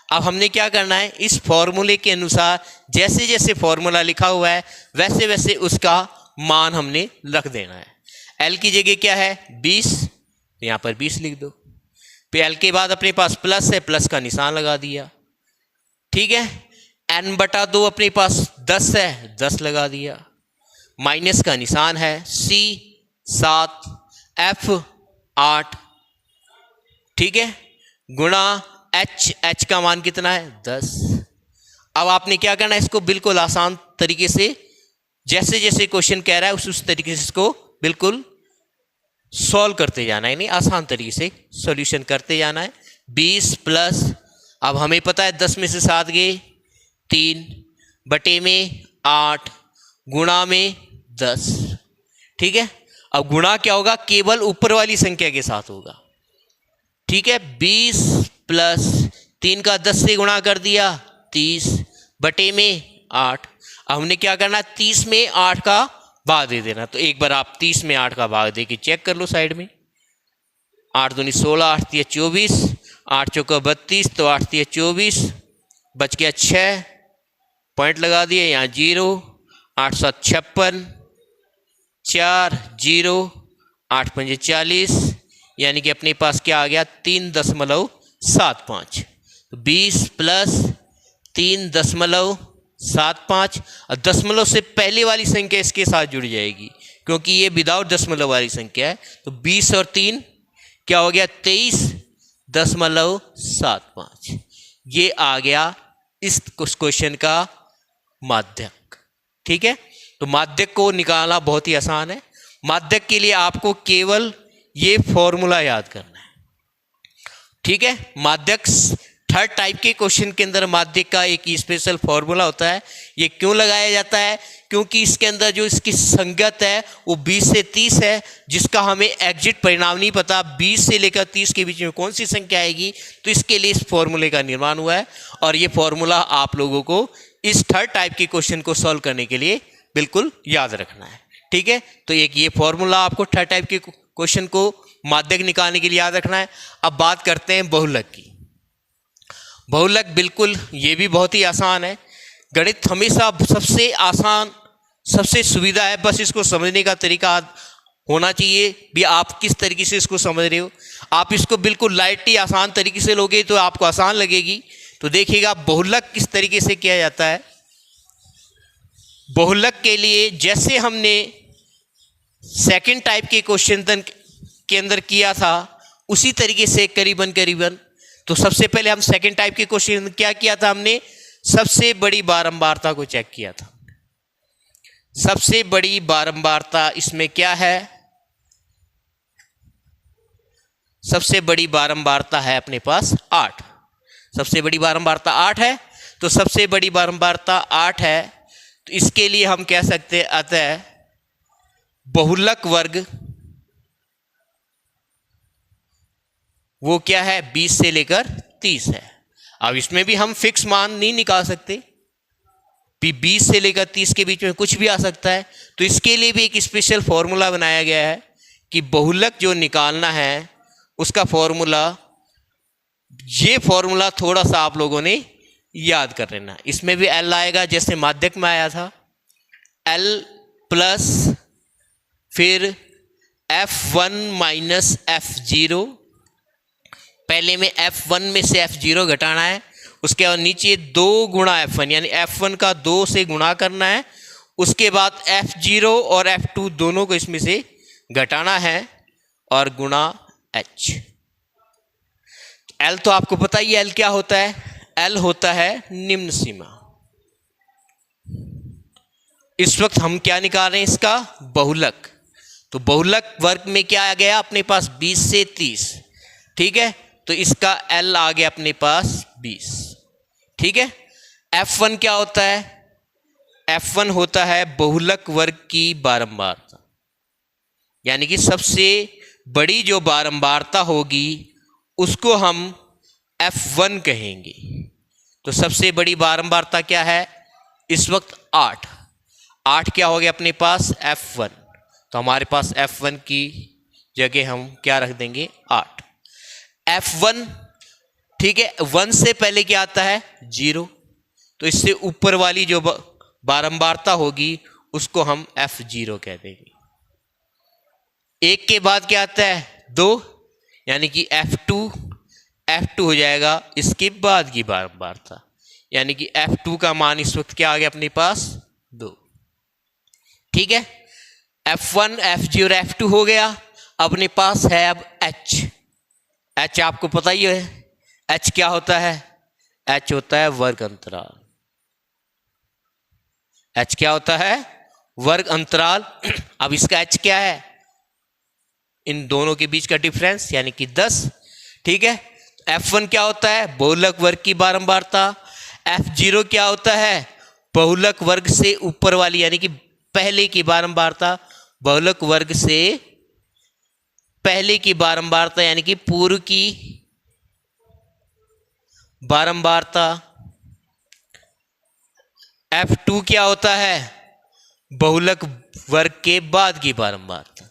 अब हमने क्या करना है, इस फॉर्मूले के अनुसार जैसे जैसे फॉर्मूला लिखा हुआ है वैसे वैसे उसका मान हमने रख देना है। L की जगह क्या है? 20, तो यहां पर 20 लिख दो। फिर L के बाद अपने पास प्लस है, प्लस का निशान लगा दिया। ठीक है। n/2 अपने पास 10 है, 10 लगा दिया। माइनस का निशान है, C 7, F 8। ठीक है। गुणा H का मान कितना है? 10। अब आपने क्या करना है, इसको बिल्कुल आसान तरीके से जैसे जैसे क्वेश्चन कह रहा है उस तरीके से इसको बिल्कुल सॉल्व करते जाना है, यानी आसान तरीके से सॉल्यूशन करते जाना है। 20 प्लस, अब हमें पता है 10 में से 7 गए 3, बटे में 8, गुणा में 10। ठीक है। अब गुणा क्या होगा? केवल ऊपर वाली संख्या के साथ होगा। ठीक है। 20 प्लस 3 का 10 से गुणा कर दिया 30, बटे में 8। अब हमने क्या करना? 30 में 8 का भाग दे देना। तो एक बार आप 30 में 8 का भाग दे के चेक कर लो साइड में। 8 दूनी 16, 8 तिया 24, 8 चौका 32, तो 8 तिया 24, बच गया 6, पॉइंट लगा दिए यहाँ 0, 8 7 56, 4, 0, 8×5 = 40, यानी कि अपने पास क्या आ गया 3.75। तो 20 + 3.75 और दशमलव से पहले वाली संख्या इसके साथ जुड़ जाएगी क्योंकि ये विदाउट दशमलव वाली संख्या है। तो 20 और 3 क्या हो गया 23.75। ये आ गया इस क्वेश्चन का माध्यक। ठीक है, तो माध्यक को निकालना बहुत ही आसान है। माध्यक के लिए आपको केवल ये फॉर्मूला याद करना है। ठीक है, माध्यक थर्ड टाइप के क्वेश्चन के अंदर माध्यक का एक स्पेशल फॉर्मूला होता है। ये क्यों लगाया जाता है? क्योंकि इसके अंदर जो इसकी संगत है वो 20 से 30 है, जिसका हमें एग्जिट परिणाम नहीं पता 20 से लेकर 30 के बीच में कौन सी संख्या आएगी। तो इसके लिए इस फॉर्मूले का निर्माण हुआ है और ये फॉर्मूला आप लोगों को इस थर्ड टाइप के क्वेश्चन को सॉल्व करने के लिए बिल्कुल याद रखना है। ठीक है, तो एक ये फॉर्मूला आपको थर्ड टाइप के क्वेश्चन को माध्यक निकालने के लिए याद रखना है। अब बात करते हैं बहुलक की। बहुलक बिल्कुल ये भी बहुत ही आसान है। गणित हमेशा सबसे आसान, सबसे सुविधा है, बस इसको समझने का तरीका होना चाहिए भी आप किस तरीके से इसको समझ रहे हो। आप इसको बिल्कुल लाइटली आसान तरीके से लोगे तो आपको आसान लगेगी। तो देखिएगा बहुलक किस तरीके से किया जाता है। बहुलक के लिए जैसे हमने सेकंड टाइप के क्वेश्चन के अंदर किया था उसी तरीके से करीबन तो सबसे पहले हम सेकंड टाइप के क्वेश्चन क्या किया था, हमने सबसे बड़ी बारंबारता को चेक किया था। सबसे बड़ी बारंबारता इसमें क्या है? सबसे बड़ी बारंबारता है अपने पास 8। सबसे बड़ी बारंबारता 8 है। तो सबसे बड़ी बारंबारता 8 है तो इसके लिए हम कह सकते हैं अतः बहुलक वर्ग वो क्या है 20 से लेकर 30 है। अब इसमें भी हम फिक्स मान नहीं निकाल सकते, 20 से लेकर 30 के बीच में कुछ भी आ सकता है। तो इसके लिए भी एक स्पेशल फॉर्मूला बनाया गया है कि बहुलक जो निकालना है उसका फॉर्मूला, ये फॉर्मूला थोड़ा सा आप लोगों ने याद कर लेना। इसमें भी एल आएगा जैसे माध्यक में आया था, एल प्लस फिर F1 माइनस F0। पहले में F1 में से F0 घटाना है, उसके बाद नीचे 2 गुणा F1 यानी F1 का 2 से गुणा करना है, उसके बाद F0 और F2 दोनों को इसमें से घटाना है और गुणा H। L तो आपको पता ही है L क्या होता है, L होता है निम्न सीमा। इस वक्त हम क्या निकाल रहे हैं इसका बहुलक। तो बहुलक वर्ग में क्या आ गया अपने पास 20 से 30। ठीक है, तो इसका L आ गया अपने पास 20। ठीक है, F1 क्या होता है? F1 होता है बहुलक वर्ग की बारंबारता, यानी कि सबसे बड़ी जो बारंबारता होगी उसको हम F1 कहेंगे। तो सबसे बड़ी बारंबारता क्या है इस वक्त 8। 8 क्या हो गया अपने पास F1। तो हमारे पास F1 की जगह हम क्या रख देंगे 8। F1 ठीक है, 1 से पहले क्या आता है 0, तो इससे ऊपर वाली जो बारंबारता होगी उसको हम F0 कह देंगे। 1 के बाद क्या आता है 2, यानी कि F2 हो जाएगा इसके बाद की बारंबारता, यानी कि F2 का मान इस वक्त क्या आ गया अपने पास 2। ठीक है, F1 F0 F2 हो गया। अपने पास है अब H आपको पता ही है H क्या होता है, H होता है वर्ग अंतराल। H क्या होता है वर्ग अंतराल। अब इसका H क्या है, इन दोनों के बीच का डिफरेंस यानी कि 10। ठीक है, F1 क्या होता है बहुलक वर्ग की बारंबारता। F0 क्या होता है बहुलक वर्ग से ऊपर वाली यानी कि पहले की बारंबारता। बहुलक वर्ग से पहले की बारंबारता यानी कि पूर्व की बारंबारता। F2 क्या होता है बहुलक वर्ग के बाद की बारंबारता।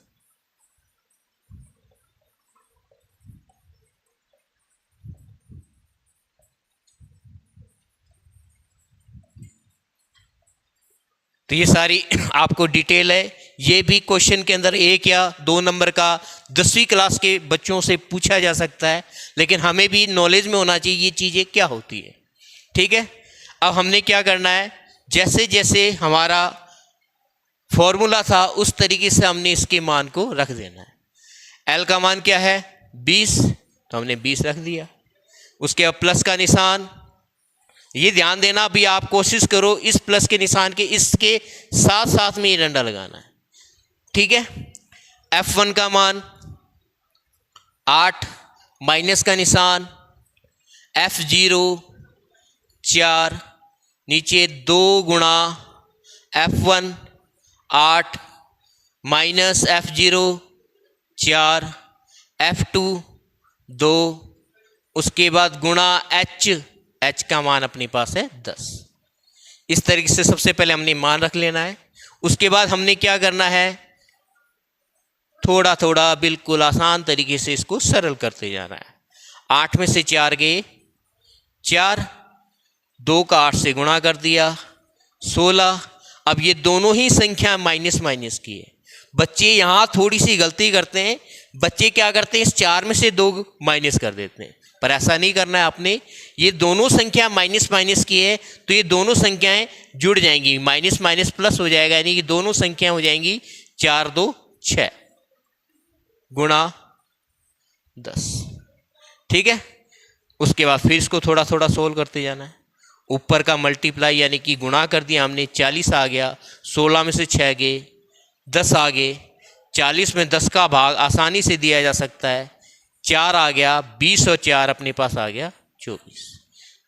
तो ये सारी आपको डिटेल है ये भी क्वेश्चन के अंदर 1 या 2 नंबर का 10वीं क्लास के बच्चों से पूछा जा सकता है, लेकिन हमें भी नॉलेज में होना चाहिए ये चीज़ें क्या होती है। ठीक है, अब हमने क्या करना है, जैसे जैसे हमारा फॉर्मूला था उस तरीके से हमने इसके मान को रख देना है। एल का मान क्या है 20, तो हमने 20 रख दिया। उसके बाद प्लस का निशान, ये ध्यान देना, अभी आप कोशिश करो इस प्लस के निशान के इसके साथ साथ में ये डंडा लगाना है। ठीक है, F1 का मान 8, माइनस का निशान, F0 4, नीचे 2 गुणा F1 8 माइनस F0 4, F2 2, उसके बाद गुणा H का मान अपने पास है 10। इस तरीके से सबसे पहले हमने मान रख लेना है। उसके बाद हमने क्या करना है, थोड़ा थोड़ा बिल्कुल आसान तरीके से इसको सरल करते जाना है। 8 में से 4 गए 4, 2 का 8 से गुणा कर दिया 16। अब ये दोनों ही संख्या माइनस माइनस की है। बच्चे यहाँ थोड़ी सी गलती करते हैं, बच्चे क्या करते हैं, इस 4 में से 2 माइनस कर देते हैं, पर ऐसा नहीं करना है आपने। ये दोनों संख्या माइनस माइनस की है तो ये दोनों संख्याएं जुड़ जाएंगी, माइनस माइनस प्लस हो जाएगा, यानी कि दोनों संख्याएं हो जाएंगी 4 2 6 गुणा 10। ठीक है, उसके बाद फिर इसको थोड़ा थोड़ा सोल्व करते जाना है। ऊपर का मल्टीप्लाई यानी कि गुणा कर दिया हमने, 40 आ गया, 16 में से 6 गए 10 आ गए, 40 में 10 का भाग आसानी से दिया जा सकता है, 4 आ गया, 20 और 4 अपने पास आ गया 24।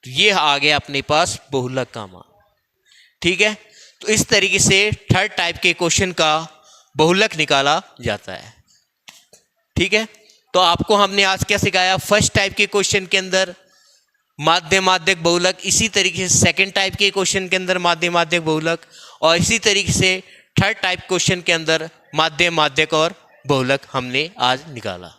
तो ये आ गया अपने पास बहुलक का मान। ठीक है, तो इस तरीके से थर्ड टाइप के क्वेश्चन का बहुलक निकाला जाता है। ठीक है, तो आपको हमने आज क्या सिखाया, फर्स्ट टाइप के क्वेश्चन के अंदर माध्य माध्यक बहुलक, इसी तरीके से सेकंड टाइप के क्वेश्चन के अंदर माध्य माध्यक बहुलक, और इसी तरीके से थर्ड टाइप क्वेश्चन के अंदर माध्य माध्यक और बहुलक हमने आज निकाला।